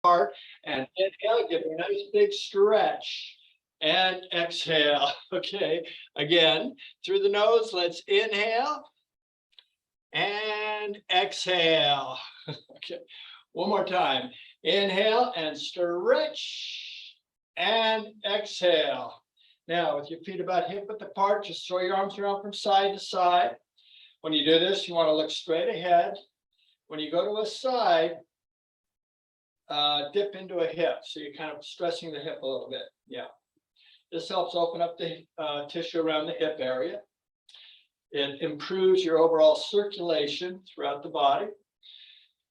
apart. And inhale, give it a nice big stretch. And exhale. Okay. Again, through the nose, let's inhale and exhale. Okay. One more time. Inhale and stretch and exhale. Now, with your feet about hip width apart, just throw your arms around from side to side. When you do this, you want to look straight ahead. When you go to a side, dip into a hip. So you're kind of stressing the hip a little bit. Yeah. This helps open up the tissue around the hip area. It improves your overall circulation throughout the body.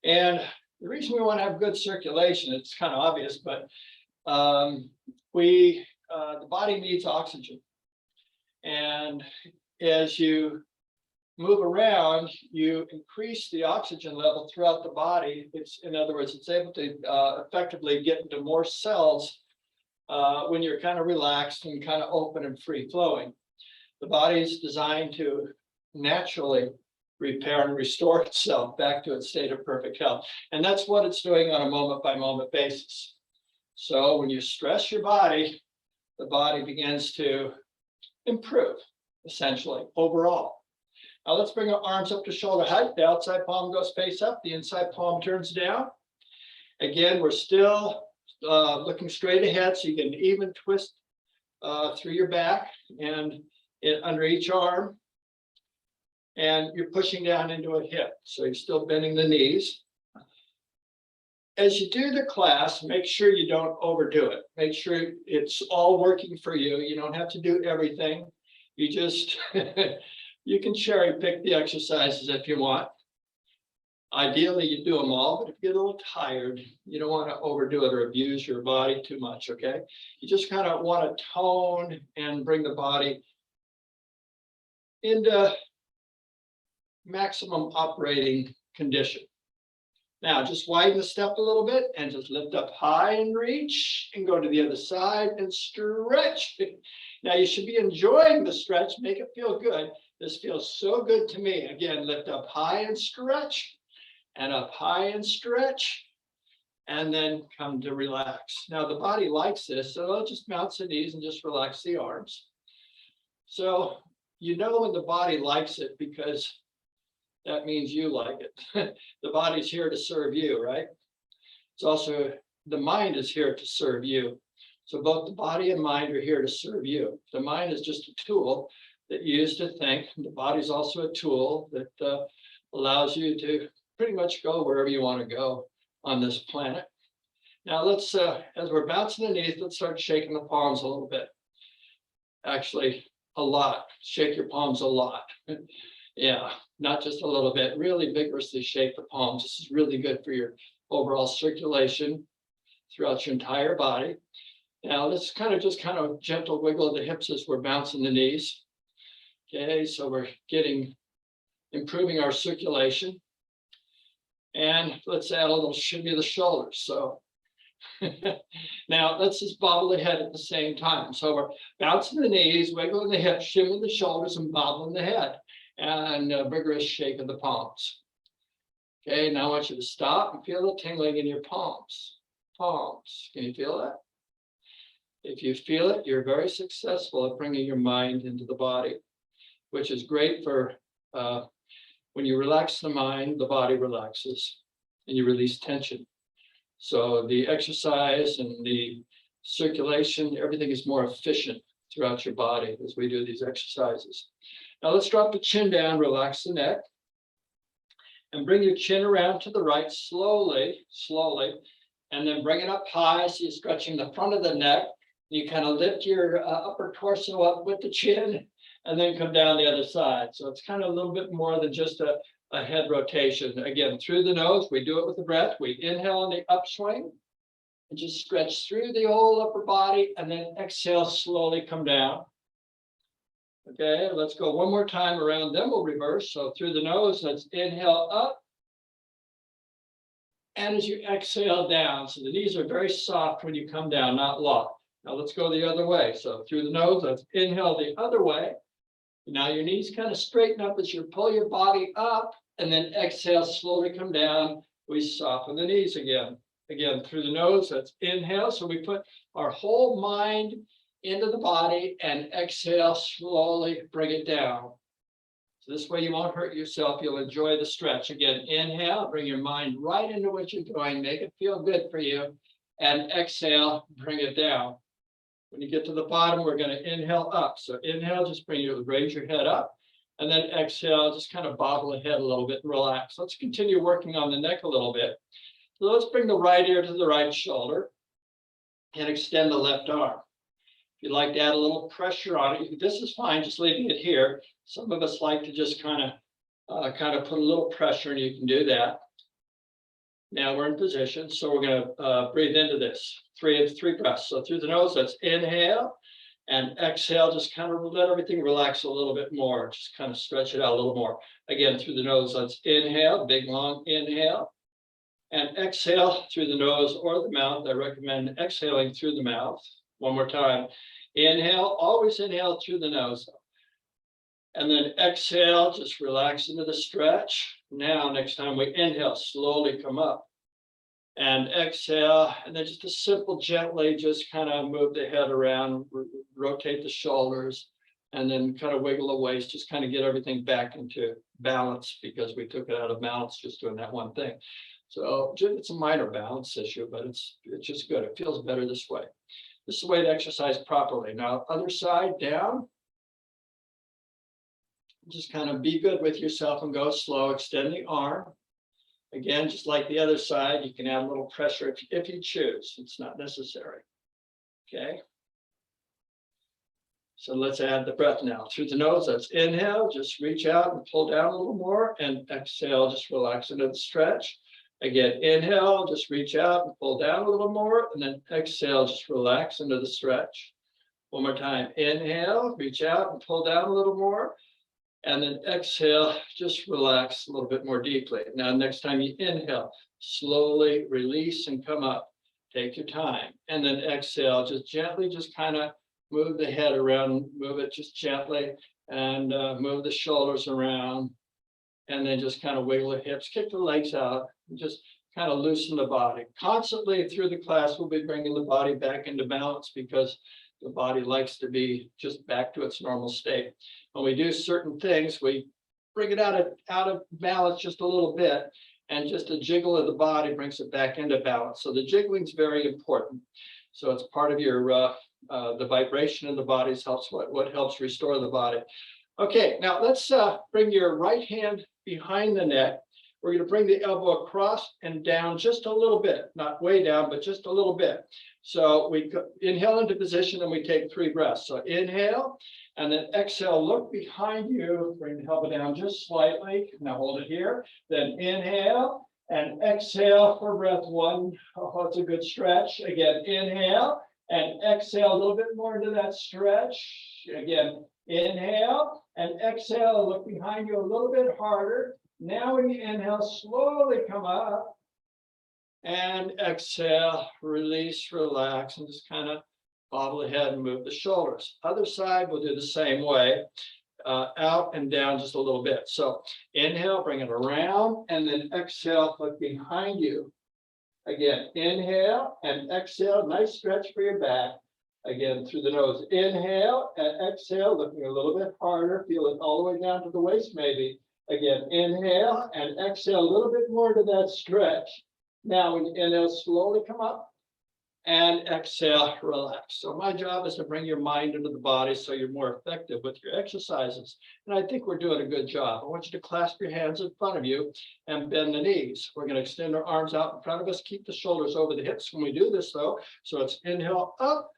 And the reason we want to have good circulation, it's kind of obvious, but the body needs oxygen. And as you move around, you increase the oxygen level throughout the body. In other words, it's able to effectively get into more cells when you're kind of relaxed and kind of open and free flowing. The body is designed to naturally repair and restore itself back to its state of perfect health. And that's what it's doing on a moment by moment basis. So when you stress your body, the body begins to improve, essentially, overall. Now let's bring our arms up to shoulder height. The outside palm goes face up, the inside palm turns down. Again, we're still looking straight ahead, so you get an even twist through your back and under each arm. And you're pushing down into a hip, so you're still bending the knees. As you do the class, make sure you don't overdo it. Make sure it's all working for you. You don't have to do everything. You just, you can cherry pick the exercises if you want. Ideally, you do them all, but if you get a little tired, you don't want to overdo it or abuse your body too much, okay? You just kind of want to tone and bring the body into maximum operating condition. Now, just widen the step a little bit and just lift up high and reach and go to the other side and stretch. Now, you should be enjoying the stretch. Make it feel good. This feels so good to me. Again, lift up high and stretch and up high and stretch and then come to relax. Now, the body likes this, so I'll just bounce the knees and just relax the arms. So you know when the body likes it because that means you like it. The body's here to serve you, right? It's also, the mind is here to serve you. So both the body and mind are here to serve you. The mind is just a tool that you use to think. The body's also a tool that allows you to pretty much go wherever you want to go on this planet. Now let's, as we're bouncing the knees, let's start shaking the palms a little bit. Actually, a lot. Shake your palms a lot. Yeah, not just a little bit. Really vigorously shake the palms. This is really good for your overall circulation throughout your entire body. Now let's kind of gentle wiggle the hips as we're bouncing the knees. Okay, so we're improving our circulation. And let's add a little shimmy of the shoulders. So now let's just bobble the head at the same time. So we're bouncing the knees, wiggling the hips, shimmying the shoulders, and bobbling the head. And a vigorous shake of the palms. Okay, now I want you to stop and feel the tingling in your palms. Palms, can you feel that? If you feel it, you're very successful at bringing your mind into the body, which is great for when you relax the mind, the body relaxes and you release tension. So the exercise and the circulation, everything is more efficient throughout your body as we do these exercises. Now let's drop the chin down, relax the neck, and bring your chin around to the right slowly, and then bring it up high so you're stretching the front of the neck. You kind of lift your upper torso up with the chin and then come down the other side. So it's kind of a little bit more than just a head rotation. Again, through the nose, we do it with the breath. We inhale in the upswing and just stretch through the whole upper body and then exhale, slowly come down. Okay, let's go one more time around, then we'll reverse. So through the nose, let's inhale up. And as you exhale down, so the knees are very soft when you come down, not locked. Now let's go the other way. So through the nose, let's inhale the other way. Now your knees kind of straighten up as you pull your body up and then exhale, slowly come down. We soften the knees again. Again, through the nose, that's inhale. So we put our whole mind into the body and exhale, slowly bring it down. So this way you won't hurt yourself. You'll enjoy the stretch. Again, inhale, bring your mind right into what you're doing. Make it feel good for you. And exhale, bring it down. When you get to the bottom, we're going to inhale up. So inhale, just raise your head up. And then exhale, just kind of bobble the head a little bit and relax. Let's continue working on the neck a little bit. So let's bring the right ear to the right shoulder and extend the left arm. If you'd like to add a little pressure on it, this is fine, just leaving it here. Some of us like to just kind of put a little pressure, and you can do that. Now we're in position, so we're going to breathe into this. Three breaths. So through the nose, that's inhale, and exhale. Just kind of let everything relax a little bit more. Just kind of stretch it out a little more. Again, through the nose, let's inhale, big long inhale, and exhale through the nose or the mouth. I recommend exhaling through the mouth. One more time. Inhale, always inhale through the nose. And then exhale, just relax into the stretch. Now, next time we inhale, slowly come up. And exhale, and then just a simple, gently, just kind of move the head around, rotate the shoulders, and then kind of wiggle the waist, just kind of get everything back into balance, because we took it out of balance just doing that one thing. So it's a minor balance issue, but it's just good. It feels better this way. This is the way to exercise properly. Now, other side, down. Just kind of be good with yourself and go slow. Extend the arm. Again, just like the other side, you can add a little pressure if you choose. It's not necessary. Okay. So let's add the breath now. Through the nose, that's inhale. Just reach out and pull down a little more. And exhale, just relax into the stretch. Again, inhale, just reach out and pull down a little more. And then exhale, just relax into the stretch. One more time. Inhale, reach out and pull down a little more. And then exhale, just relax a little bit more deeply. Now, next time you inhale, slowly release and come up. Take your time. And then exhale, just gently, just kind of move the head around, move it just gently, and move the shoulders around. And then just kind of wiggle the hips, kick the legs out, and just kind of loosen the body. Constantly through the class, we'll be bringing the body back into balance, because the body likes to be just back to its normal state. When we do certain things, we bring it out of balance just a little bit, and just a jiggle of the body brings it back into balance. So the jiggling is very important. So it's part of your the vibration in the body helps what helps restore the body. Okay, now let's bring your right hand behind the neck. We're going to bring the elbow across and down just a little bit, not way down, but just a little bit. So we inhale into position, and we take 3 breaths. So inhale, and then exhale, look behind you, bring the elbow down just slightly. Now hold it here. Then inhale and exhale for breath 1. Oh, that's a good stretch. Again, inhale and exhale a little bit more into that stretch. Again, inhale and exhale, look behind you a little bit harder. Now when you inhale, slowly come up, and exhale, release, relax, and just kind of bobble the head and move the shoulders. Other side, we'll do the same way, out and down just a little bit. So inhale, bring it around, and then exhale, look behind you. Again, inhale and exhale, nice stretch for your back. Again, through the nose, inhale and exhale, looking a little bit harder, feel it all the way down to the waist maybe. Again, inhale and exhale a little bit more to that stretch. Now, when you inhale, slowly come up, and exhale, relax. So my job is to bring your mind into the body so you're more effective with your exercises. And I think we're doing a good job. I want you to clasp your hands in front of you and bend the knees. We're going to extend our arms out in front of us. Keep the shoulders over the hips when we do this, though. So it's inhale up,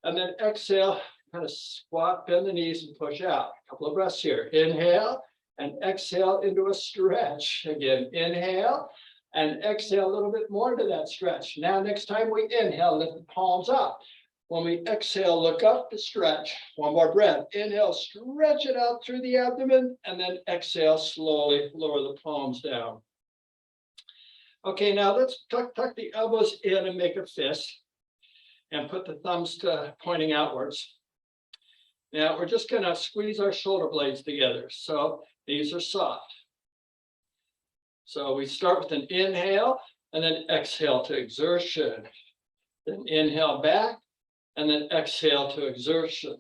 and then exhale, kind of squat, bend the knees, and push out. A couple of breaths here. Inhale and exhale into a stretch. Again, inhale and exhale a little bit more to that stretch. Now, next time we inhale, lift the palms up. When we exhale, look up to stretch. One more breath. Inhale, stretch it out through the abdomen, and then exhale, slowly lower the palms down. Okay, now let's tuck the elbows in and make a fist, and put the thumbs pointing outwards. Now, we're just going to squeeze our shoulder blades together. So these are soft. So we start with an inhale, and then exhale to exertion. Then inhale back, and then exhale to exertion.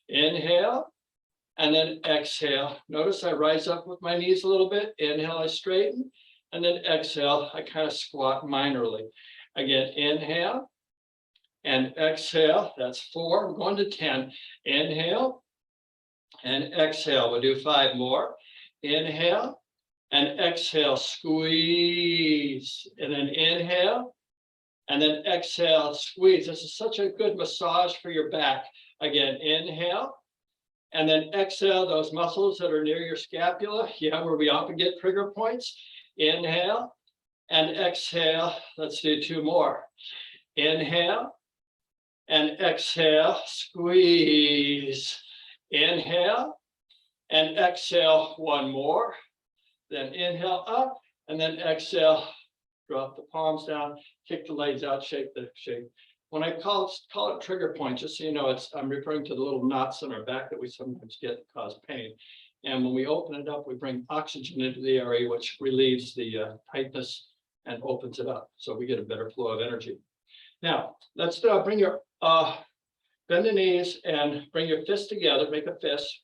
Inhale, and then exhale. Notice I rise up with my knees a little bit. Inhale, I straighten, and then exhale, I kind of squat minorly. Again, inhale and exhale. That's 4. I'm going to 10. Inhale and exhale. We'll do 5 more. Inhale and exhale. Squeeze. And then inhale and then exhale. Squeeze. This is such a good massage for your back. Again, inhale. And then exhale, those muscles that are near your scapula, where we often get trigger points. Inhale and exhale. Let's do 2 more. Inhale and exhale, squeeze. Inhale and exhale, 1 more. Then inhale up and then exhale, drop the palms down, kick the legs out, shake the shape. When I call it trigger point, just so you know, I'm referring to the little knots in our back that we sometimes get that cause pain. And when we open it up, we bring oxygen into the area, which relieves the tightness and opens it up. So we get a better flow of energy. Now, let's bring your, bend the knees and bring your fists together, make a fist,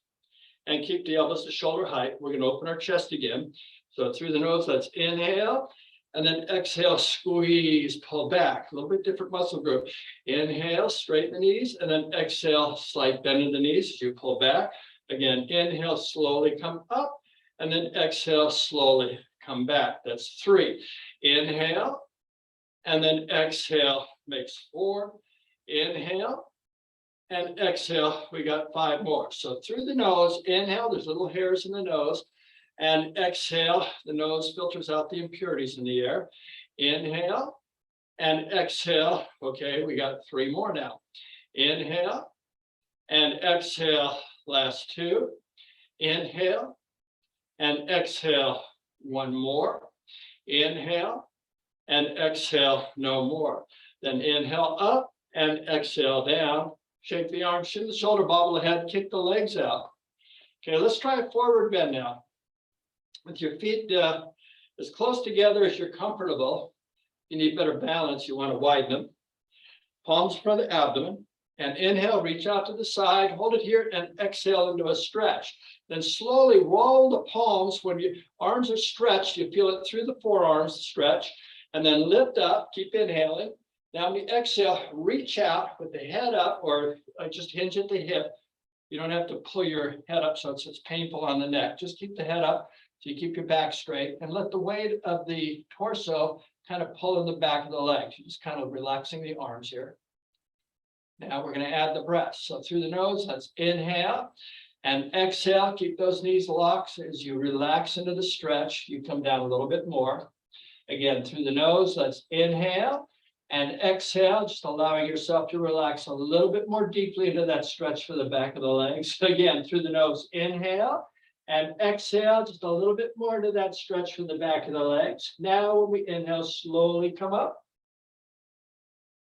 and keep the elbows to shoulder height. We're gonna open our chest again. So through the nose, let's inhale. And then exhale, squeeze, pull back. A little bit different muscle group. Inhale, straighten the knees, and then exhale, slight bend in the knees as you pull back. Again, inhale, slowly come up, and then exhale, slowly come back. That's 3. Inhale, and then exhale, makes 4. Inhale, and exhale, we got 5 more. So through the nose, inhale, there's little hairs in the nose. And exhale, the nose filters out the impurities in the air. Inhale and exhale. Okay, we got 3 more now. Inhale and exhale, last 2. Inhale and exhale, 1 more. Inhale and exhale, no more. Then inhale up and exhale down. Shake the arms, shin the shoulder, bobble the head, kick the legs out. Okay, let's try a forward bend now. With your feet as close together as you're comfortable. You need better balance, you want to widen them. Palms for the abdomen. And inhale, reach out to the side, hold it here, and exhale into a stretch. Then slowly roll the palms. When your arms are stretched, you feel it through the forearms, stretch. And then lift up, keep inhaling. Now when you exhale, reach out with the head up, or just hinge at the hip. You don't have to pull your head up so it's painful on the neck. Just keep the head up. So you keep your back straight and let the weight of the torso kind of pull in the back of the legs. You're just kind of relaxing the arms here. Now we're going to add the breath. So through the nose, let's inhale and exhale. Keep those knees locked. As you relax into the stretch, you come down a little bit more. Again, through the nose, let's inhale and exhale, just allowing yourself to relax a little bit more deeply into that stretch for the back of the legs. Again, through the nose, inhale. And exhale, just a little bit more to that stretch from the back of the legs. Now, when we inhale, slowly come up.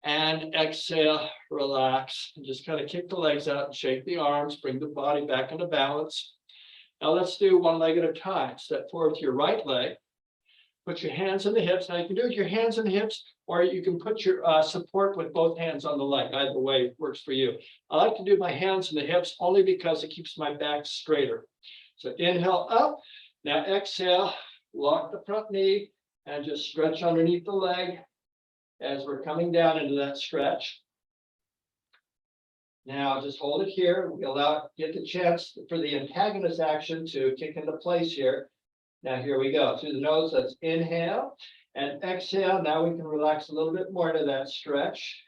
And exhale, relax. And just kind of kick the legs out and shake the arms, bring the body back into balance. Now, let's do one leg at a time. Step forward with your right leg. Put your hands on the hips. Now, you can do it with your hands on the hips, or you can put your support with both hands on the leg. Either way works for you. I like to do my hands on the hips only because it keeps my back straighter. So inhale up, now exhale, lock the front knee and just stretch underneath the leg as we're coming down into that stretch. Now just hold it here. We get the chance for the antagonist action to kick into place here. Now here we go. Through the nose, let's inhale and exhale. Now we can relax a little bit more to that stretch.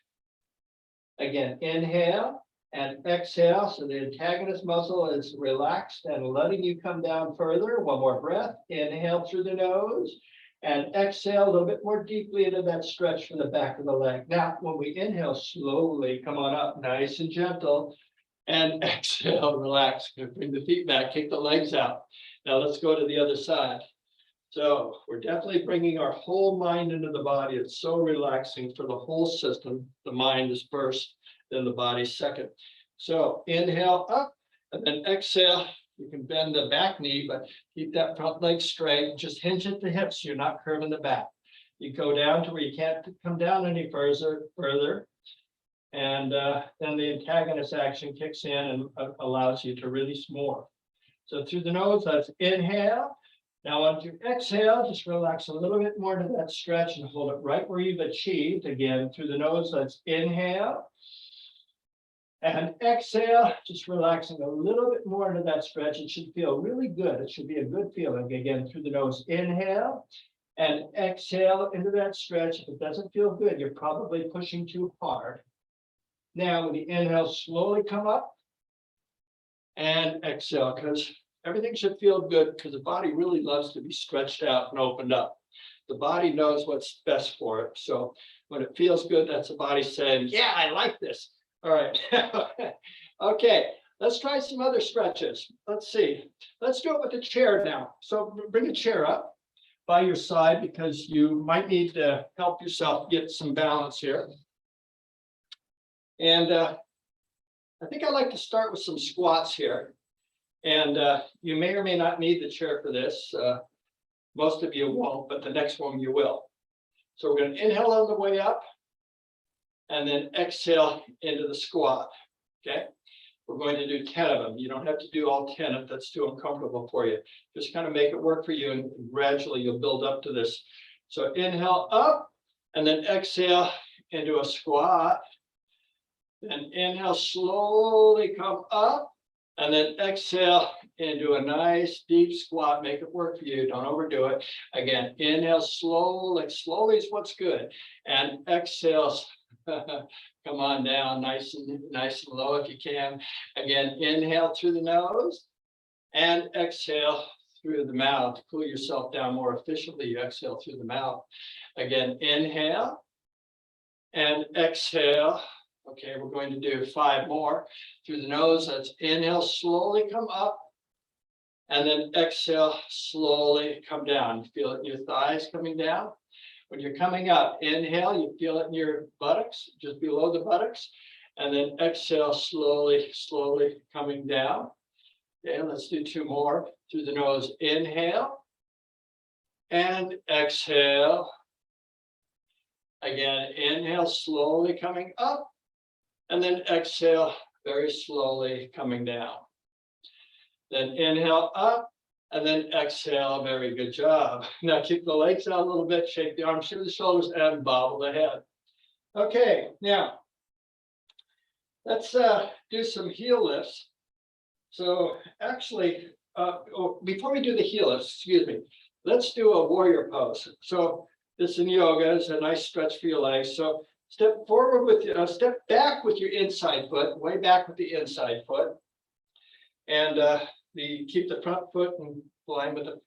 Again, inhale. And exhale, so the antagonist muscle is relaxed and letting you come down further. 1 more breath. Inhale through the nose and exhale a little bit more deeply into that stretch from the back of the leg. Now, when we inhale, slowly come on up, nice and gentle, and exhale, relax. Bring the feet back, kick the legs out. Now let's go to the other side. So we're definitely bringing our whole mind into the body. It's so relaxing for the whole system. The mind is first, then the body second. So inhale up and then exhale. You can bend the back knee, but keep that front leg straight. Just hinge at the hips so you're not curving the back. You go down to where you can't come down any further. And then the antagonist action kicks in and allows you to release more. So through the nose, that's inhale. Now once you exhale, just relax a little bit more to that stretch and hold it right where you've achieved. Again, through the nose, that's inhale. And exhale, just relaxing a little bit more into that stretch. It should feel really good. It should be a good feeling. Again, through the nose, inhale. And exhale into that stretch. If it doesn't feel good, you're probably pushing too hard. Now, when you inhale, slowly come up and exhale, because everything should feel good, because the body really loves to be stretched out and opened up. The body knows what's best for it. So when it feels good, that's the body saying, yeah, I like this. All right. Okay, let's try some other stretches. Let's see. Let's do it with the chair now. So bring a chair up by your side, because you might need to help yourself get some balance here. And I think I'd like to start with some squats here. And you may or may not need the chair for this. Most of you won't, but the next one you will. So we're going to inhale on the way up and then exhale into the squat. Okay. We're going to do 10 of them. You don't have to do all 10 if that's too uncomfortable for you. Just kind of make it work for you, and gradually you'll build up to this. So inhale up and then exhale into a squat. Then inhale, slowly come up, and then exhale into a nice deep squat. Make it work for you. Don't overdo it. Again, inhale slowly. Slowly is what's good. And exhale, come on down, nice and low if you can. Again, inhale through the nose and exhale through the mouth. To cool yourself down more efficiently, you exhale through the mouth. Again, inhale and exhale. Okay, we're going to do 5 more through the nose. That's inhale, slowly come up, and then exhale, slowly come down. Feel it in your thighs coming down. When you're coming up, inhale, you feel it in your buttocks, just below the buttocks, and then exhale, slowly coming down. Okay, let's do 2 more through the nose. Inhale and exhale. Again, inhale, slowly coming up. And then exhale, very slowly coming down. Then inhale up, and then exhale. Very good job. Now keep the legs out a little bit, shake the arms through the shoulders, and bobble the head. Okay, now let's do some heel lifts. So actually, before we do the heel lifts, excuse me, let's do a warrior pose. So this in yoga is a nice stretch for your legs. So step forward with step back with your inside foot, way back with the inside foot, and keep the front foot in line with the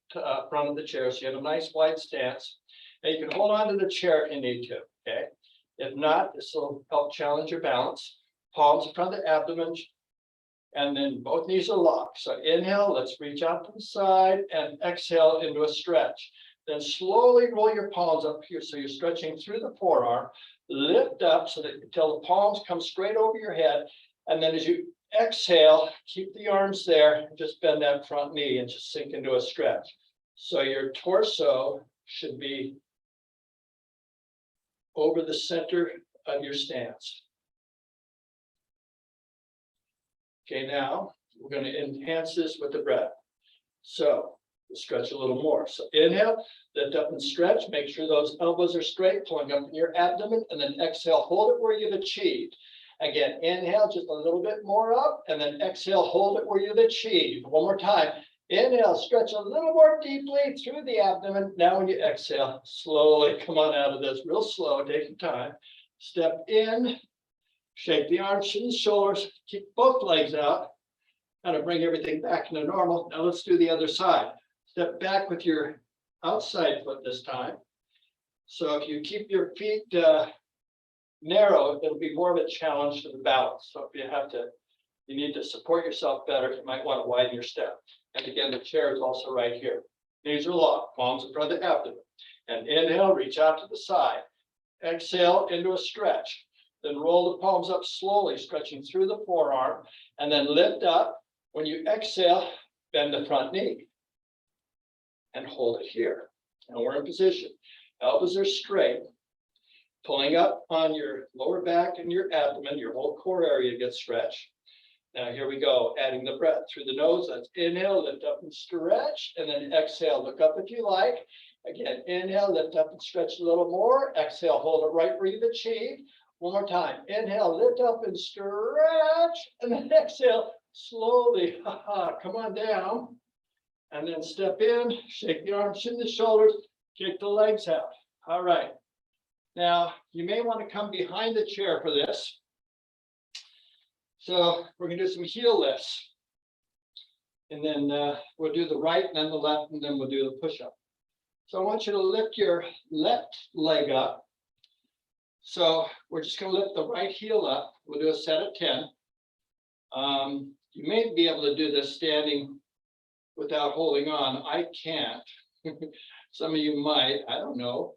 front of the chair, so you have a nice wide stance. And you can hold on to the chair if you need to. Okay, if not, this will help challenge your balance. Palms in front of the abdomen, and then both knees are locked. So inhale, let's reach out to the side, and exhale into a stretch. Then slowly roll your palms up here, so you're stretching through the forearm. Lift up so that until the palms come straight over your head, and then as you exhale, keep the arms there, and just bend that front knee and just sink into a stretch. So your torso should be over the center of your stance. Okay, now we're going to enhance this with the breath. So we'll stretch a little more. So inhale, lift up and stretch. Make sure those elbows are straight, pulling up in your abdomen, and then exhale, hold it where you've achieved. Again, inhale just a little bit more up, and then exhale, hold it where you've achieved. One more time. Inhale, stretch a little more deeply through the abdomen. Now when you exhale, slowly come on out of this, real slow, take your time. Step in, shake the arms and the shoulders, keep both legs out, kind of bring everything back into normal. Now let's do the other side. Step back with your outside foot this time. So if you keep your feet narrow, it'll be more of a challenge to the balance. So if you need to support yourself better, you might want to widen your step. And again, the chair is also right here. Knees are locked, palms in front of the abdomen. And inhale, reach out to the side. Exhale into a stretch. Then roll the palms up slowly, stretching through the forearm, and then lift up. When you exhale, bend the front knee and hold it here. And we're in position. Elbows are straight. Pulling up on your lower back and your abdomen, your whole core area gets stretched. Now here we go, adding the breath through the nose. Let's inhale, lift up and stretch, and then exhale, look up if you like. Again, inhale, lift up and stretch a little more. Exhale, hold it right where you've achieved. One more time, inhale, lift up and stretch, and then exhale, slowly, come on down. And then step in, shake the arms, shin the shoulders, kick the legs out. All right. Now, you may want to come behind the chair for this. So we're going to do some heel lifts. And then we'll do the right and then the left, and then we'll do the push-up. So I want you to lift your left leg up. So we're just going to lift the right heel up. We'll do a set of 10. You may be able to do this standing without holding on. I can't. Some of you might, I don't know.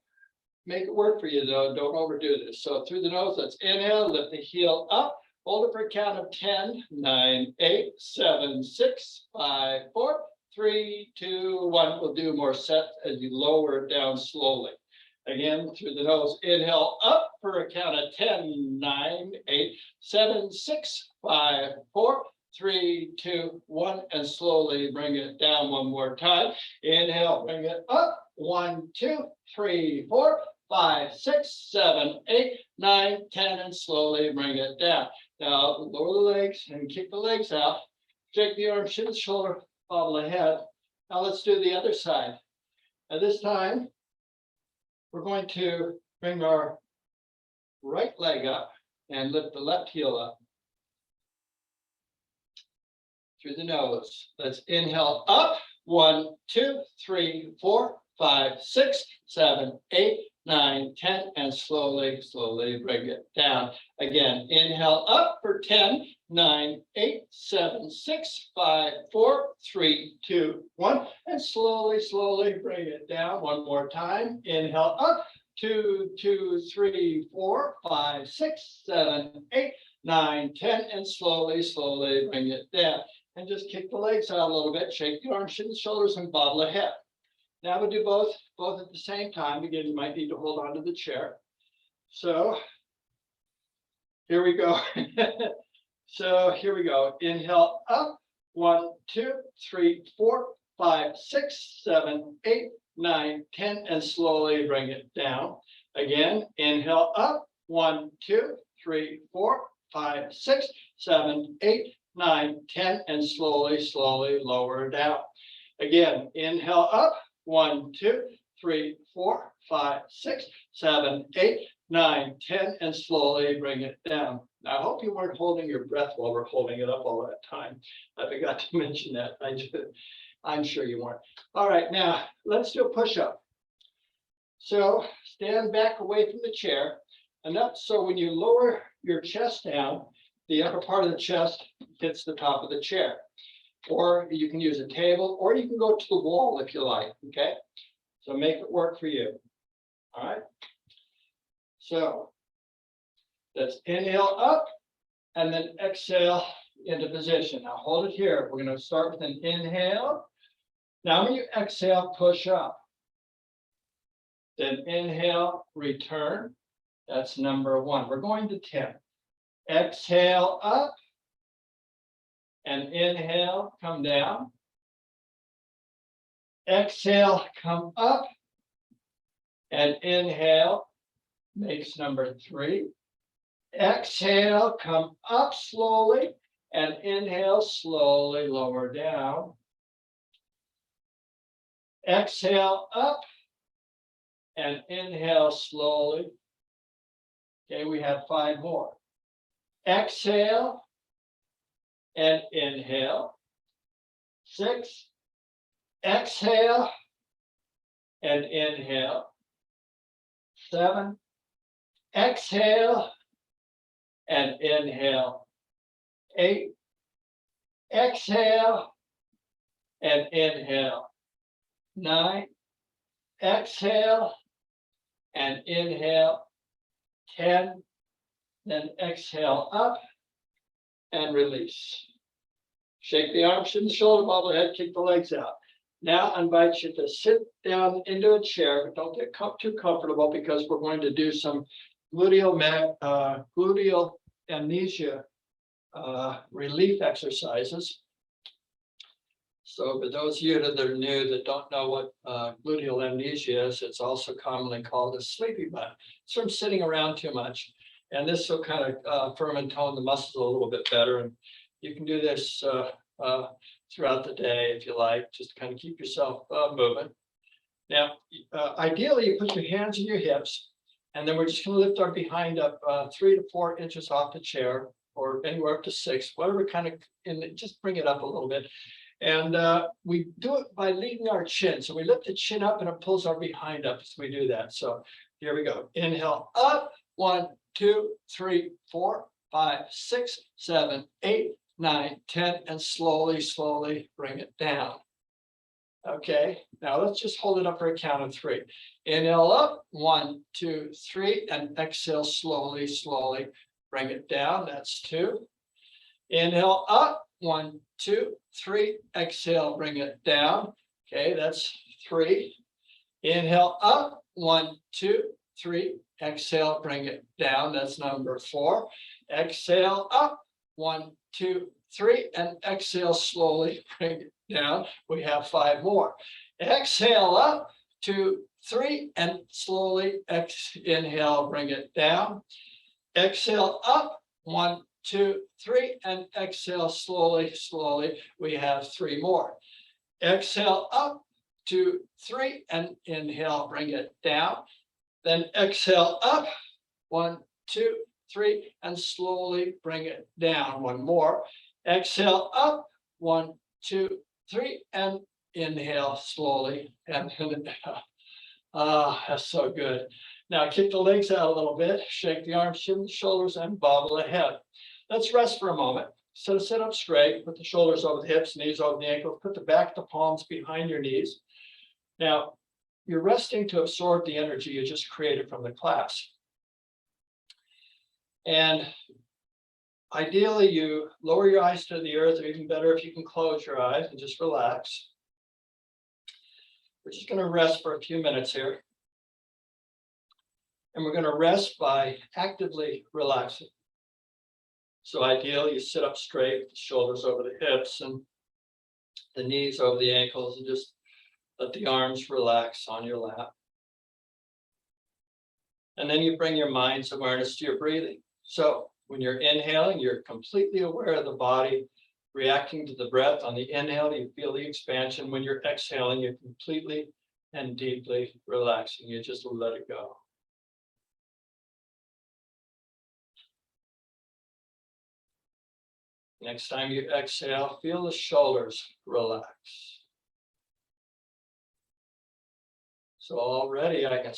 Make it work for you though, don't overdo this. So through the nose, let's inhale, lift the heel up, hold it for a count of 10, 9, 8, 7, 6, 5, 4, 3, 2, 1. We'll do more sets as you lower it down slowly. Again, through the nose, inhale up for a count of 10, 9, 8, 7, 6, 5, 4, 3, 2, 1, and slowly bring it down one more time. Inhale, bring it up. 1, 2, 3, 4, 5, 6, 7, 8, 9, 10, and slowly bring it down. Now lower the legs and kick the legs out. Shake the arm, shin the shoulder, bobble the head. Now let's do the other side. At this time, we're going to bring our right leg up and lift the left heel up. Through the nose. Let's inhale up. 1, 2, 3, 4, 5, 6, 7, 8, 9, 10, and slowly bring it down. Again, inhale up for 10, 9, 8, 7, 6, 5, 4, 3, 2, 1, and slowly bring it down one more time. Inhale up. 2, 2, 3, 4, 5, 6, 7, 8, 9, 10, and slowly bring it down. And just kick the legs out a little bit, shake the arms, shin the shoulders, and bobble the head. Now we'll do both at the same time. Again, you might need to hold on to the chair. So here we go. So here we go. Inhale up. 1, 2, 3, 4, 5, 6, 7, 8, 9, 10, and slowly bring it down. Again, inhale up. 1, 2, 3, 4, 5, 6, 7, 8, 9, 10, and slowly lower down. Again, inhale up. 1, 2, 3, 4, 5, 6, 7, 8, 9, 10, and slowly bring it down. Now, I hope you weren't holding your breath while we're holding it up all that time. I forgot to mention that. I'm sure you weren't. All right, now let's do a push-up. So stand back away from the chair, enough so when you lower your chest down, the upper part of the chest hits the top of the chair. Or you can use a table, or you can go to the wall if you like, okay? So make it work for you, all right? So let's inhale up and then exhale into position. Now hold it here. We're gonna start with an inhale. Now when you exhale, push up. Then inhale, return. That's number 1. We're going to 10. Exhale up. And inhale, come down. Exhale, come up. And inhale, makes number 3. Exhale, come up slowly. And inhale, slowly lower down. Exhale up. And inhale slowly. Okay, we have 5 more. Exhale. And inhale. 6. Exhale. And inhale. 7. Exhale. And inhale. 8. Exhale. And inhale. 9. Exhale. And inhale. 10. Then exhale up. And release. Shake the arms, shin the shoulder, bobble the head, kick the legs out. Now I invite you to sit down into a chair, but don't get too comfortable because we're going to do some gluteal amnesia relief exercises. So for those of you that are new that don't know what gluteal amnesia is, it's also commonly called a sleepy butt. It's from sitting around too much. And this will kind of firm and tone the muscles a little bit better. And you can do this throughout the day if you like, just kind of keep yourself moving. Now, ideally, you put your hands in your hips, and then we're just going to lift our behind up 3 to 4 inches off the chair, or anywhere up to 6, whatever kind of, and just bring it up a little bit. And we do it by leading our chin. So we lift the chin up and it pulls our behind up as we do that. So here we go. Inhale up. 1, 2, 3, 4, 5, 6, 7, 8, 9, 10, and slowly bring it down. Okay, now let's just hold it up for a count of 3. Inhale up. 1, 2, 3, and exhale slowly bring it down. That's 2. Inhale up. 1, 2, 3. Exhale, bring it down. Okay, that's 3. Inhale up. 1, 2, 3. Exhale, bring it down. That's number 4. Exhale up. 1, 2, 3, and exhale slowly bring it down. We have 5 more. Exhale up. 2, 3, and slowly inhale, bring it down. Exhale up. 1, 2, 3, and exhale slowly. We have 3 more. Exhale up. 2, 3, and inhale, bring it down. Then exhale up. 1, 2, 3, and slowly bring it down. 1 more. Exhale up. 1, 2, 3, and inhale slowly and that's so good. Now kick the legs out a little bit, shake the arms, shim the shoulders, and bobble the head. Let's rest for a moment. So sit up straight, put the shoulders over the hips, knees over the ankles, put the back of the palms behind your knees. Now, you're resting to absorb the energy you just created from the class. And ideally, you lower your eyes to the earth, or even better if you can close your eyes and just relax. We're just going to rest for a few minutes here. And we're going to rest by actively relaxing. So ideally, you sit up straight, the shoulders over the hips and the knees over the ankles, and just let the arms relax on your lap. And then you bring your mind's awareness to your breathing. So when you're inhaling, you're completely aware of the body reacting to the breath. On the inhale, you feel the expansion. When you're exhaling, you're completely and deeply relaxing. You just let it go. Next time you exhale, feel the shoulders relax. So already I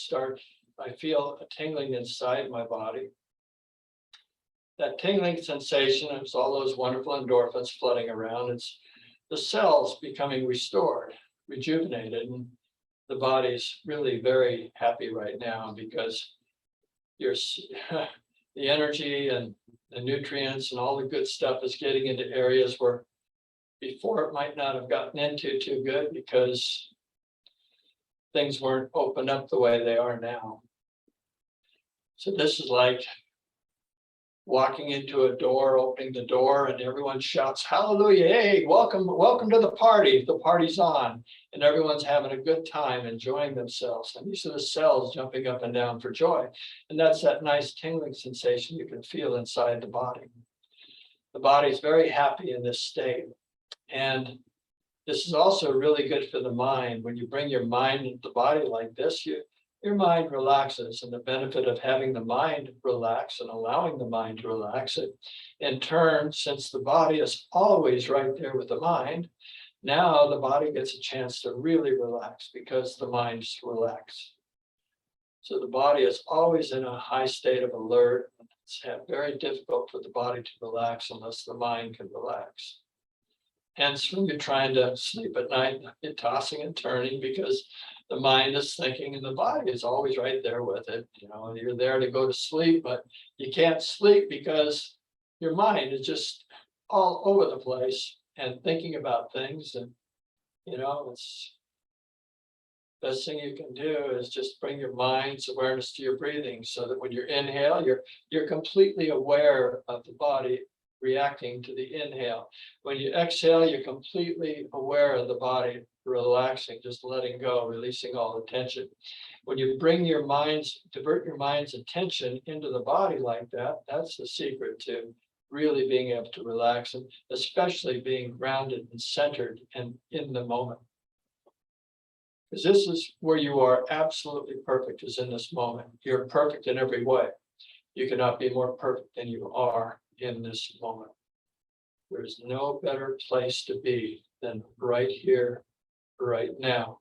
feel a tingling inside my body. That tingling sensation is all those wonderful endorphins flooding around. It's the cells becoming restored, rejuvenated, and the body's really very happy right now because the energy and the nutrients and all the good stuff is getting into areas where before it might not have gotten into too good because things weren't opened up the way they are now. So this is like walking into a door, opening the door, and everyone shouts, "Hallelujah, hey, welcome to the party. The party's on." And everyone's having a good time, enjoying themselves. And these are the cells jumping up and down for joy. And that's that nice tingling sensation you can feel inside the body. The body's very happy in this state. And this is also really good for the mind. When you bring your mind into the body like this, your mind relaxes, and the benefit of having the mind relax and allowing the mind to relax it, in turn, since the body is always right there with the mind, now the body gets a chance to really relax because the mind's relaxed. So the body is always in a high state of alert. It's very difficult for the body to relax unless the mind can relax. Hence, when you're trying to sleep at night, you're tossing and turning because the mind is thinking and the body is always right there with it. You know, you're there to go to sleep, but you can't sleep because your mind is just all over the place and thinking about things. And, you know, it's best thing you can do is just bring your mind's awareness to your breathing, so that when you inhale, you're completely aware of the body reacting to the inhale. When you exhale, you're completely aware of the body relaxing, just letting go, releasing all the tension. When you divert your mind's attention into the body like that, that's the secret to really being able to relax, and especially being grounded and centered and in the moment. Because this is where you are absolutely perfect, is in this moment. You're perfect in every way. You cannot be more perfect than you are in this moment. There's no better place to be than right here, right now.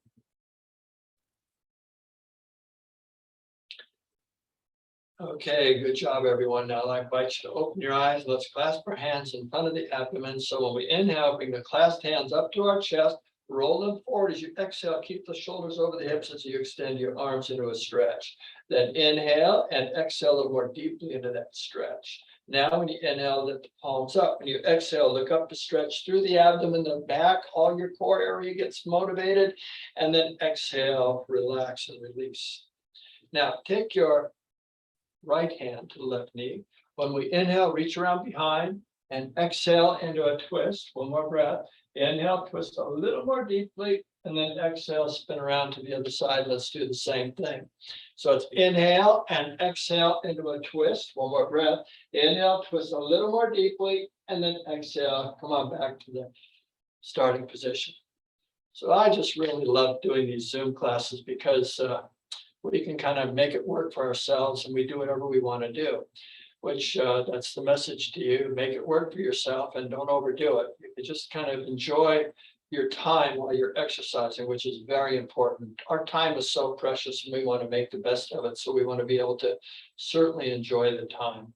Okay, good job, everyone. Now I invite you to open your eyes. Let's clasp our hands in front of the abdomen. So when we inhale, bring the clasped hands up to our chest, roll them forward. As you exhale, keep the shoulders over the hips as you extend your arms into a stretch. Then inhale and exhale a little more deeply into that stretch. Now, when you inhale, lift the palms up. When you exhale, look up to stretch through the abdomen, the back, all your core area gets motivated. And then exhale, relax and release. Now, take your right hand to the left knee. When we inhale, reach around behind and exhale into a twist. One more breath. Inhale, twist a little more deeply, and then exhale, spin around to the other side. Let's do the same thing. So it's inhale and exhale into a twist. One more breath. Inhale, twist a little more deeply, and then exhale. Come on back to the starting position. So I just really love doing these Zoom classes because we can kind of make it work for ourselves, and we do whatever we want to do, which that's the message to you. Make it work for yourself and don't overdo it. You just kind of enjoy your time while you're exercising, which is very important. Our time is so precious and we want to make the best of it. So we want to be able to certainly enjoy the time.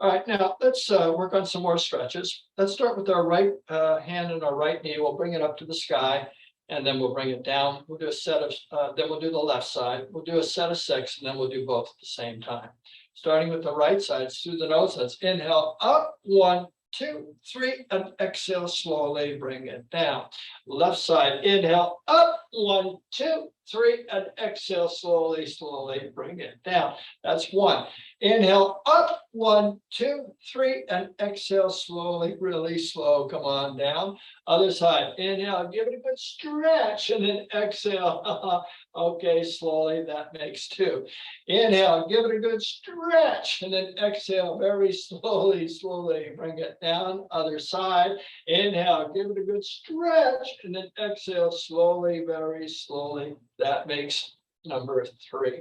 All right, now let's work on some more stretches. Let's start with our right hand and our right knee. We'll bring it up to the sky. And then we'll bring it down. We'll do a set of, then we'll do the left side. We'll do a set of 6, and then we'll do both at the same time. Starting with the right side, it's through the nose. Let's inhale up, 1, 2, 3, and exhale slowly, bring it down. Left side, inhale up, 1, 2, 3, and exhale slowly, slowly, bring it down. That's 1. Inhale up, 1, 2, 3, and exhale slowly, really slow. Come on down. Other side, inhale, give it a good stretch, and then exhale. Okay, slowly, that makes 2. Inhale, give it a good stretch, and then exhale very slowly, slowly, bring it down. Other side, inhale, give it a good stretch, and then exhale slowly, very slowly. That makes number 3.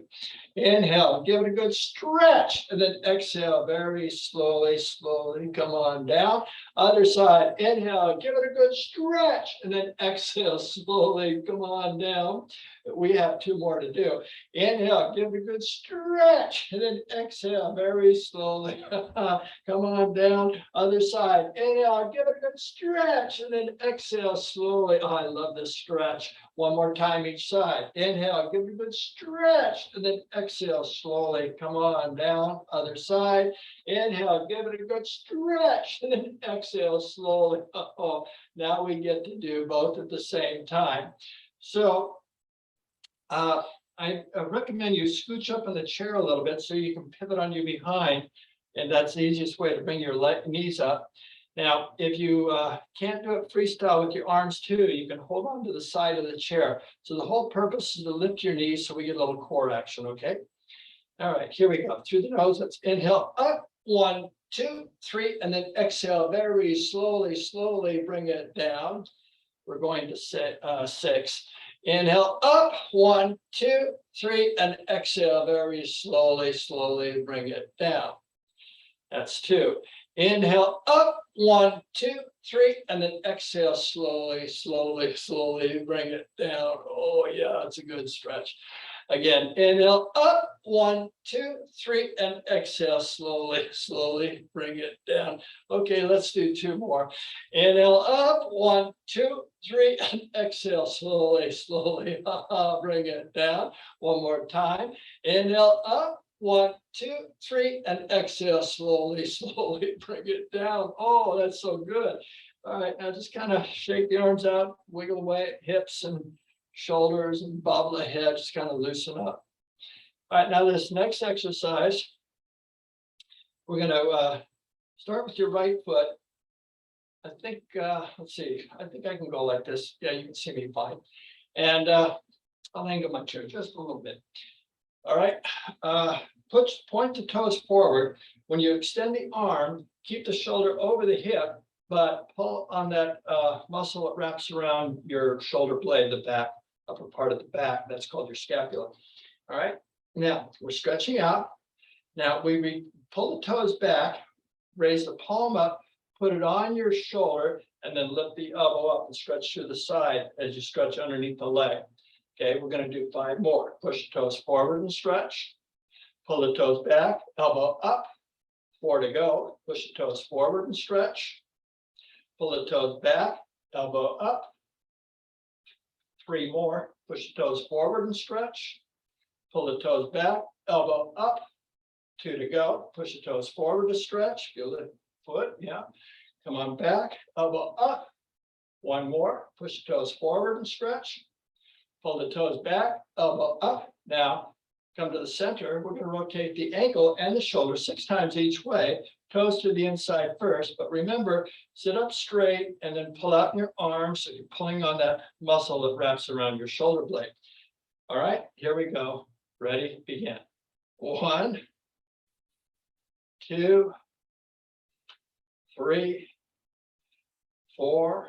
Inhale, give it a good stretch, and then exhale very slowly, slowly. Come on down. Other side, inhale, give it a good stretch, and then exhale slowly. Come on down. We have 2 more to do. Inhale, give it a good stretch, and then exhale very slowly. Come on down. Other side, inhale, give it a good stretch, and then exhale slowly. Oh, I love this stretch. One more time each side. Inhale, give it a good stretch, and then exhale slowly. Come on down. Other side. Inhale, give it a good stretch, and then exhale slowly. Oh, now we get to do both at the same time. So I recommend you scooch up in the chair a little bit so you can pivot on your behind, and that's the easiest way to bring your knees up. Now, if you can't do it freestyle with your arms too, you can hold on to the side of the chair. So the whole purpose is to lift your knees so we get a little core action, okay? All right, here we go. Through the nose, let's inhale up, 1, 2, 3, and then exhale very slowly, slowly bring it down. We're going to say 6. Inhale up, 1, 2, 3, and exhale very slowly, slowly bring it down. That's 2. Inhale up, 1, 2, 3, and then exhale slowly, slowly, slowly bring it down. Oh yeah, it's a good stretch. Again, inhale up, 1, 2, 3, and exhale slowly, slowly bring it down. Okay, let's do 2 more. Inhale up, 1, 2, 3, and exhale slowly, slowly, bring it down. One more time. Inhale up, 1, 2, 3, and exhale slowly, slowly bring it down. Oh, that's so good. All right, now just kind of shake the arms out, wiggle away at hips and shoulders and bobble the head, just kind of loosen up. All right, now this next exercise, we're going to start with your right foot. I think, let's see, I think I can go like this. Yeah, you can see me fine. And I'll angle my chair just a little bit. All right, point the toes forward. When you extend the arm, keep the shoulder over the hip, but pull on that muscle that wraps around your shoulder blade, the back, upper part of the back. That's called your scapula. All right, now we're stretching out. Now we pull the toes back, raise the palm up, put it on your shoulder, and then lift the elbow up and stretch to the side as you stretch underneath the leg. Okay, we're going to do 5 more. Push the toes forward and stretch. Pull the toes back, elbow up. 4 to go. Push the toes forward and stretch. Pull the toes back, elbow up. 3 more. Push the toes forward and stretch. Pull the toes back, elbow up. 2 to go. Push the toes forward to stretch. Feel the foot, yeah. Come on back, elbow up. 1 more. Push the toes forward and stretch. Pull the toes back, elbow up. Now, come to the center. We're going to rotate the ankle and the shoulder 6 times each way. Toes to the inside first, but remember, sit up straight and then pull out your arms so you're pulling on that muscle that wraps around your shoulder blade. All right, here we go. Ready, begin. 1, 2, 3, 4,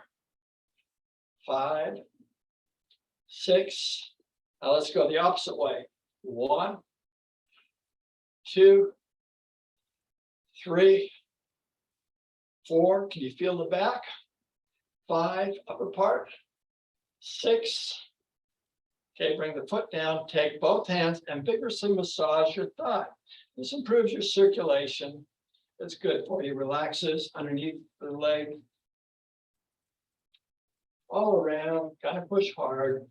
5, 6. Now let's go the opposite way. 1, 2, 3, 4. Can you feel the back? 5, upper part. 6. Okay, bring the foot down, take both hands and vigorously massage your thigh. This improves your circulation. It's good for you. Relaxes underneath the leg. All around, kind of push hard.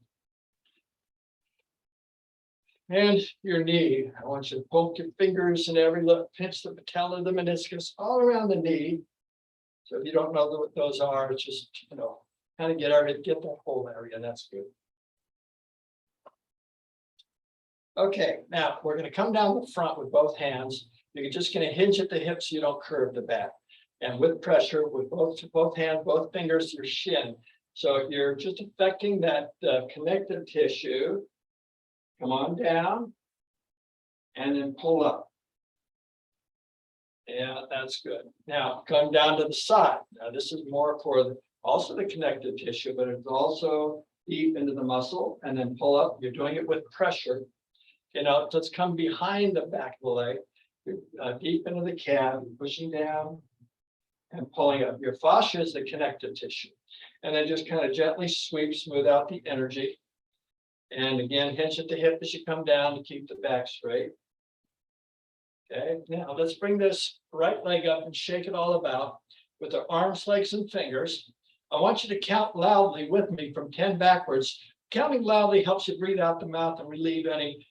And your knee. I want you to poke your fingers in every look, pinch the patella, the meniscus, all around the knee. So if you don't know what those are, it's just, kind of get that whole area, and that's good. Okay, now we're going to come down the front with both hands. You're just going to hinge at the hips so you don't curve the back. And with pressure, with both hands, both fingers, your shin. So you're just affecting that connective tissue. Come on down and then pull up. Yeah, that's good. Now come down to the side. Now this is more for also the connective tissue, but it's also deep into the muscle, and then pull up. You're doing it with pressure. Let's come behind the back of the leg, deep into the calf, pushing down and pulling up. Your fascia is the connective tissue. And then just kind of gently sweep, smooth out the energy. And again, hinge at the hip as you come down to keep the back straight. Okay, now let's bring this right leg up and shake it all about with our arms, legs, and fingers. I want you to count loudly with me from 10 backwards. Counting loudly helps you breathe out the mouth and relieve any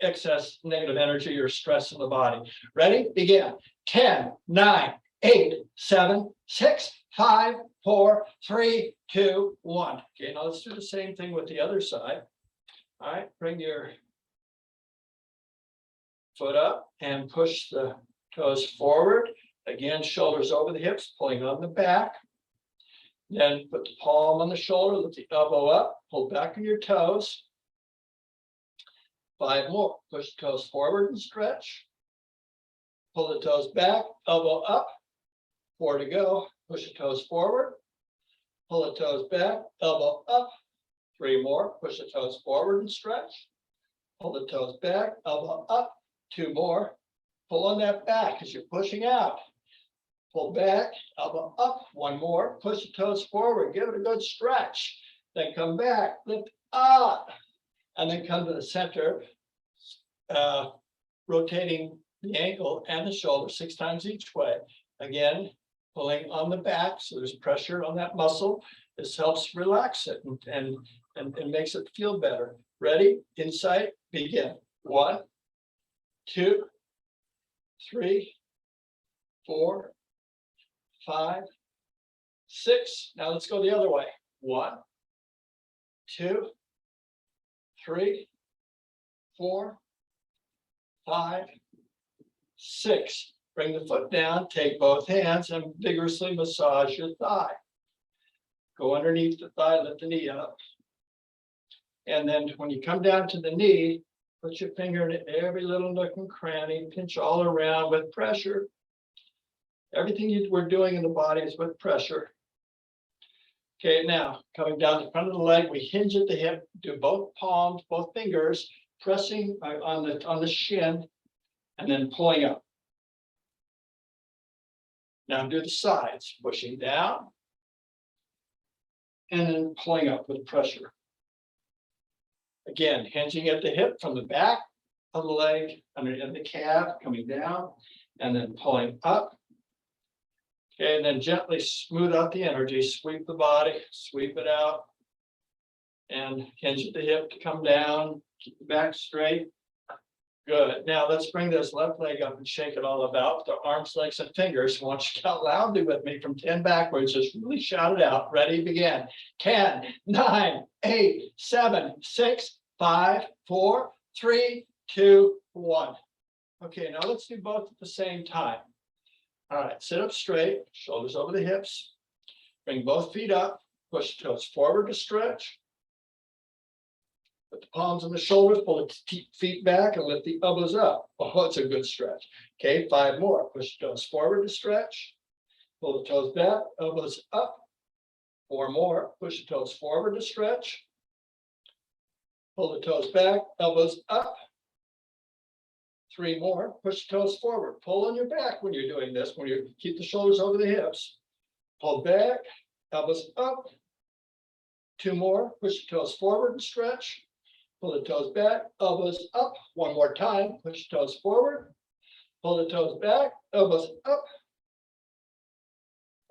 excess negative energy or stress in the body. Ready? Begin. 10, 9, 8, 7, 6, 5, 4, 3, 2, 1. Okay, now let's do the same thing with the other side. All right, bring your foot up and push the toes forward. Again, shoulders over the hips, pulling on the back. Then put the palm on the shoulder, lift the elbow up, pull back on your toes. 5 more. Push the toes forward and stretch. Pull the toes back, elbow up. 4 to go. Push the toes forward. Pull the toes back, elbow up. 3 more. Push the toes forward and stretch. Pull the toes back, elbow up. 2 more. Pull on that back as you're pushing out. Pull back, elbow up. 1 more. Push the toes forward. Give it a good stretch. Then come back, lift up. And then come to the center, rotating the ankle and the shoulder 6 times each way. Again, pulling on the back, so there's pressure on that muscle. This helps relax it and makes it feel better. Ready? Inside, begin. 1, 2, 3, 4, 5, 6. Now let's go the other way. 1, 2, 3, 4, 5, 6. Bring the foot down, take both hands and vigorously massage your thigh. Go underneath the thigh, lift the knee up. And then when you come down to the knee, put your finger in every little nook and cranny, pinch all around with pressure. Everything we're doing in the body is with pressure. Okay, now coming down the front of the leg, we hinge at the hip, do both palms, both fingers, pressing on the shin, and then pulling up. Now do the sides, pushing down, and then pulling up with pressure. Again, hinging at the hip from the back of the leg, underneath the calf, coming down, and then pulling up. Okay, and then gently smooth out the energy, sweep the body, sweep it out, and hinge at the hip to come down, keep the back straight. Good. Now let's bring this left leg up and shake it all about with the arms, legs, and fingers. I want you to count loudly with me from 10 backwards. Just really shout it out. Ready, begin. 10, 9, 8, 7, 6, 5, 4, 3, 2, 1. Okay, now let's do both at the same time. All right, sit up straight, shoulders over the hips. Bring both feet up, push the toes forward to stretch. Put the palms on the shoulders, pull the feet back and lift the elbows up. Oh, it's a good stretch. Okay, 5 more. Push the toes forward to stretch. Pull the toes back, elbows up. 4 more. Push the toes forward to stretch. Pull the toes back, elbows up. 3 more. Push the toes forward. Pull on your back when you're doing this, when you keep the shoulders over the hips. Pull back, elbows up. 2 more. Push the toes forward and stretch. Pull the toes back, elbows up. 1 more time. Push the toes forward. Pull the toes back, elbows up.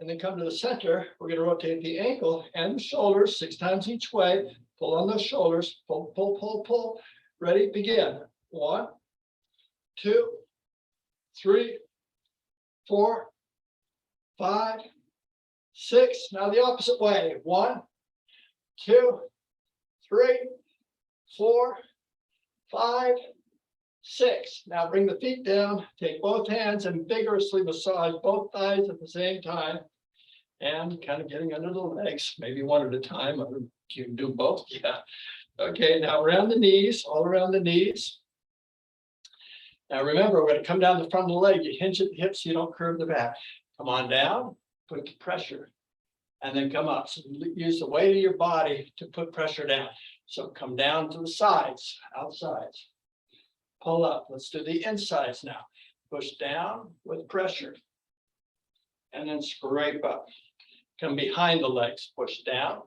And then come to the center. We're going to rotate the ankle and the shoulders 6 times each way. Pull on those shoulders. Pull, pull, pull, pull. Ready? Begin. 1, 2, 3, 4, 5, 6. Now the opposite way. 1, 2, 3, 4, 5, 6. Now bring the feet down, take both hands and vigorously massage both thighs at the same time. And kind of getting under the legs, maybe one at a time. You can do both. Yeah. Okay, now around the knees, all around the knees. Now remember, we're going to come down the front of the leg. You hinge at the hips so you don't curve the back. Come on down, put the pressure, and then come up. So use the weight of your body to put pressure down. So come down to the sides, outsides. Pull up. Let's do the insides now. Push down with pressure. And then scrape up. Come behind the legs. Push down.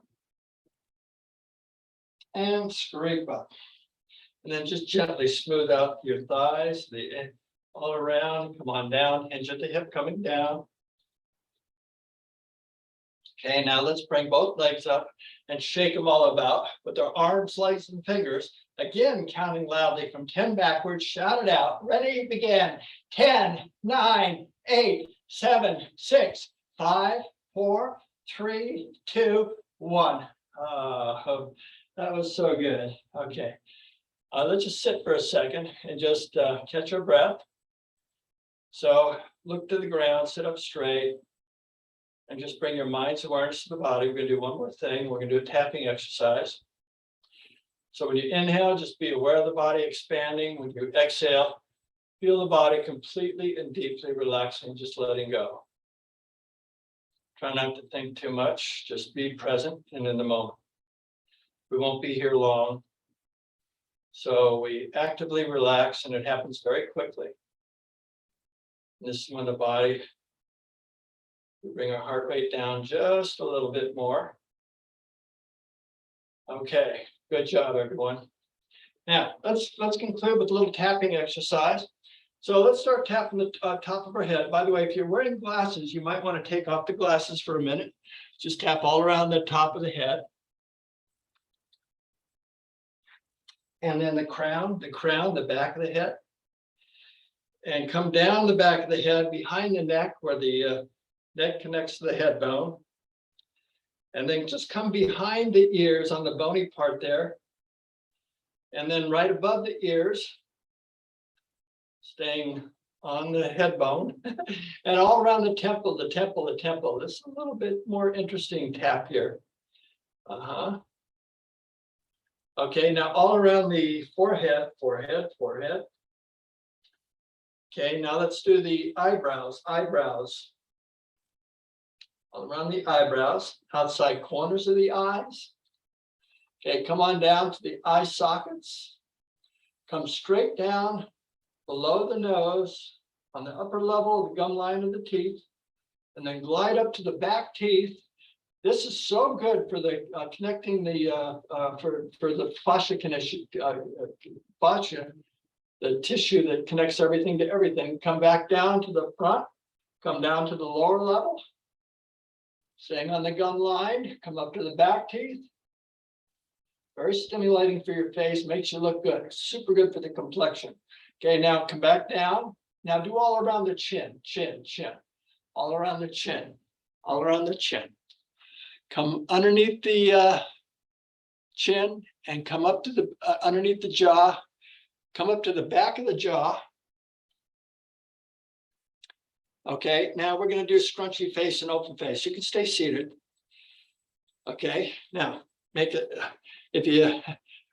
And scrape up. And then just gently smooth out your thighs, all around. Come on down. Hinge at the hip coming down. Okay, now let's bring both legs up and shake them all about with our arms, legs, and fingers. Again, counting loudly from 10 backwards. Shout it out. Ready, begin. 10, 9, 8, 7, 6, 5, 4, 3, 2, 1. That was so good. Okay. Let's just sit for a second and just catch our breath. So look to the ground, sit up straight, and just bring your mind's awareness to the body. We're going to do one more thing. We're going to do a tapping exercise. So when you inhale, just be aware of the body expanding. When you exhale, feel the body completely and deeply relaxing, just letting go. Try not to think too much. Just be present and in the moment. We won't be here long. So we actively relax, and it happens very quickly. This is when the body, we bring our heart rate down just a little bit more. Okay, good job, everyone. Now, let's conclude with a little tapping exercise. So let's start tapping the top of our head. By the way, if you're wearing glasses, you might want to take off the glasses for a minute. Just tap all around the top of the head. And then the crown, the back of the head. And come down the back of the head, behind the neck, where the neck connects to the head bone. And then just come behind the ears on the bony part there. And then right above the ears, staying on the head bone, and all around the temple, the temple, the temple. This is a little bit more interesting tap here. Okay, now all around the forehead, forehead, forehead. Okay, now let's do the eyebrows, eyebrows. All around the eyebrows, outside corners of the eyes. Okay, come on down to the eye sockets. Come straight down below the nose on the upper level of the gum line of the teeth, and then glide up to the back teeth. This is so good for the connecting the for the fascia connection, fascia, the tissue that connects everything to everything. Come back down to the front, come down to the lower level, staying on the gum line, come up to the back teeth. Very stimulating for your face, makes you look good, super good for the complexion. Okay, now come back down. Now do all around the chin, chin, chin, all around the chin, all around the chin. Come underneath the chin and come up to the underneath the jaw. Come up to the back of the jaw. Okay, now we're going to do scrunchy face and open face. You can stay seated. Okay, now make it. If you,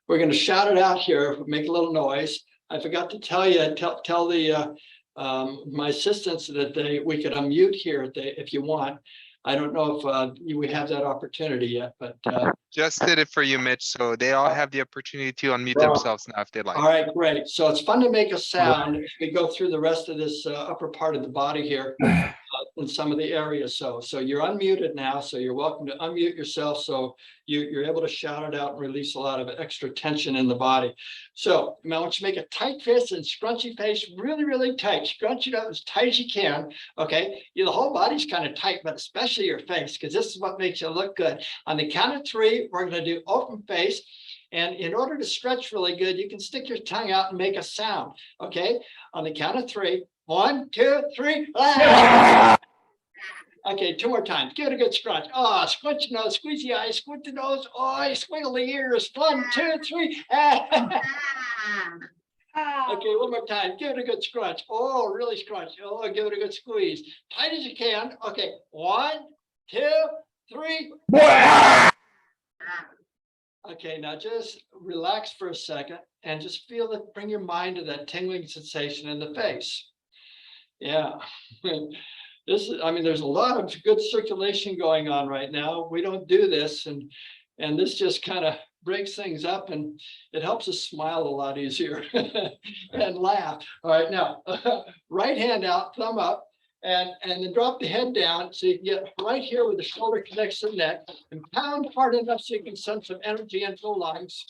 we're going to shout it out here. Make a little noise. I forgot to tell you. Tell the my assistants that we could unmute here if you want. I don't know if we have that opportunity yet, but just did it for you, Mitch. So they all have the opportunity to unmute themselves now if they'd like. All right, great. So it's fun to make a sound as we go through the rest of this upper part of the body here in some of the areas. So you're unmuted now, so you're welcome to unmute yourself. So you're able to shout it out and release a lot of extra tension in the body. So now I want you to make a tight fist and scrunchy face, really, really tight. Scrunch it up as tight as you can. Okay, the whole body's kind of tight, but especially your face, because this is what makes you look good. On the count of 3, we're going to do open face. And in order to stretch really good, you can stick your tongue out and make a sound. Okay, on the count of 3. 1, 2, 3. Okay, 2 more times. Give it a good scrunch. Oh, squinch the nose, squeeze the eyes, squint the nose. Oh, squiggle the ears. 1, 2, 3. Okay, one more time. Give it a good scrunch. Oh, really scrunch. Oh, give it a good squeeze. Tight as you can. Okay, 1, 2, 3. Okay, now just relax for a second and just feel it. Bring your mind to that tingling sensation in the face. Yeah. This is, I mean, there's a lot of good circulation going on right now. We don't do this, and this just kind of breaks things up, and it helps us smile a lot easier and laugh. All right, now right hand out, thumb up, and then drop the head down so you can get right here where the shoulder connects to the neck, and pound hard enough so you can send some energy into the lungs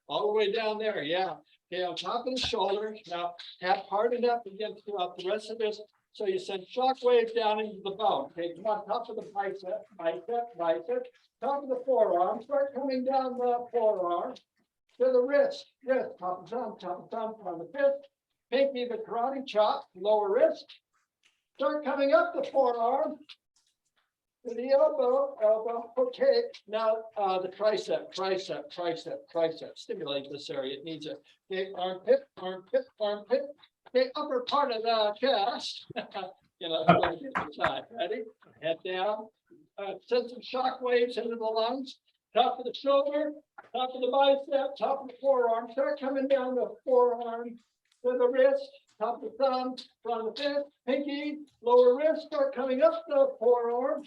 all the way down there. Yeah. Okay, on top of the shoulder. Now tap hard enough again throughout the rest of this. So you send shock waves down into the bone. Okay, come on, top of the bicep, bicep, bicep, top of the forearm. Start coming down the forearm to the wrist, top of thumb, on the fifth. Pinky, the karate chop, lower wrist. Start coming up the forearm to the elbow, elbow. Okay, now the tricep, tricep, tricep, tricep. Stimulate this area. It needs a armpit, armpit, armpit. Okay, upper part of the chest. Side. Ready? Head down. Send some shock waves into the lungs. Top of the shoulder, top of the bicep, top of the forearm. Start coming down the forearm to the wrist, top of the thumb, front of the fist, pinky, lower wrist. Start coming up the forearm.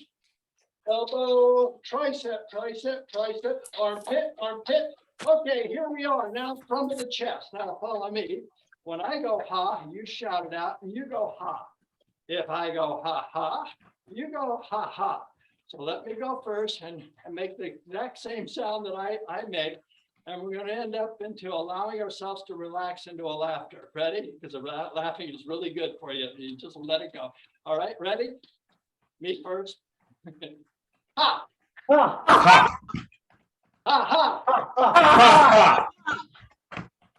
Elbow, tricep, tricep, tricep, armpit, armpit. Okay, here we are. Now front of the chest. Now follow me. When I go ha, you shout it out, and you go ha. If I go ha ha, you go ha ha. So let me go first and make the exact same sound that I make. And we're going to end up into allowing ourselves to relax into a laughter. Ready? Because laughing is really good for you. You just let it go. All right, ready? Me first. Ha! Ha! Ha! Ha! Ha! Ha!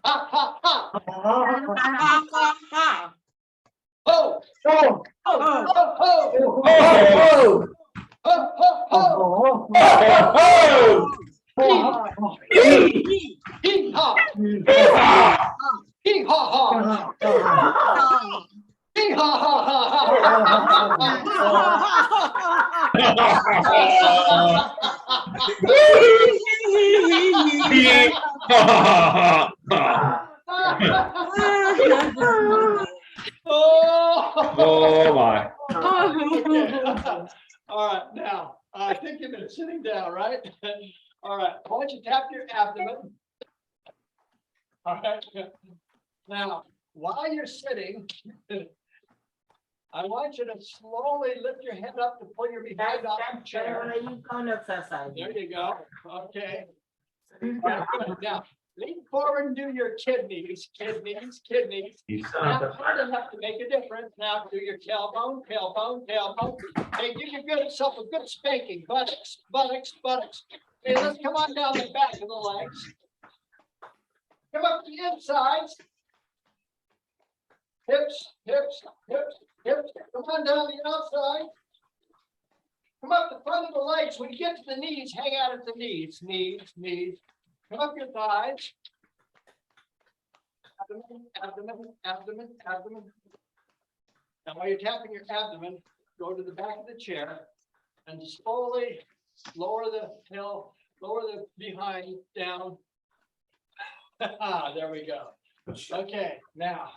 Ha ha ha! Ho! Ho! Ho! Ho! Ho! ho, ho, ho. Hee haw, hee haw haw, hee haw Oh, my. All right, now, I think you've been sitting down, right? All right, I want you to tap your abdomen. All right, now, while you're sitting, I want you to slowly lift your head up to pull your behind off the chair. There you go, okay. Now, good. Now, lean forward and do your kidneys. Now, hard enough to make a difference. Now, do your tailbone. Hey, give yourself a good spanking. Buttocks. Hey, let's come on down the back of the legs. Come up the insides. Hips. Come on down the outside. Come up the front of the legs. When you get to the knees, hang out at the knees. Come up your thighs. Abdomen. Now, while you're tapping your abdomen, go to the back of the chair and slowly lower the tail, lower the behind down. There we go. Okay, now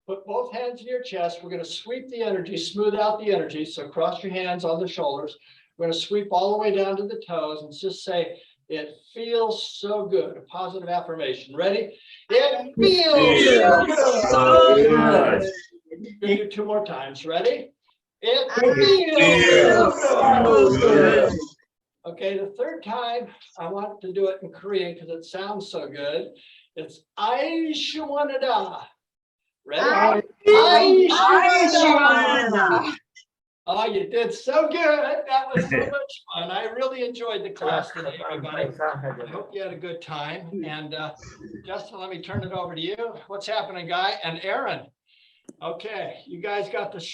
put both hands in your chest. We're going to sweep the energy, smooth out the energy. So cross your hands on the shoulders. We're going to sweep all the way down to the toes and just say, it feels so good. A positive affirmation. Ready? It feels so good. We'll do 2 more times. Ready? It feels so good. Okay, the third time, I want to do it in Korean because it sounds so good. It's Aishwanada. Ready? Aishwanada. Oh, you did so good. That was so much fun. I really enjoyed the class today, everybody. I hope you had a good time. And Justin, let me turn it over to you. What's happening, Guy? And Aaron. Okay, you guys got the show.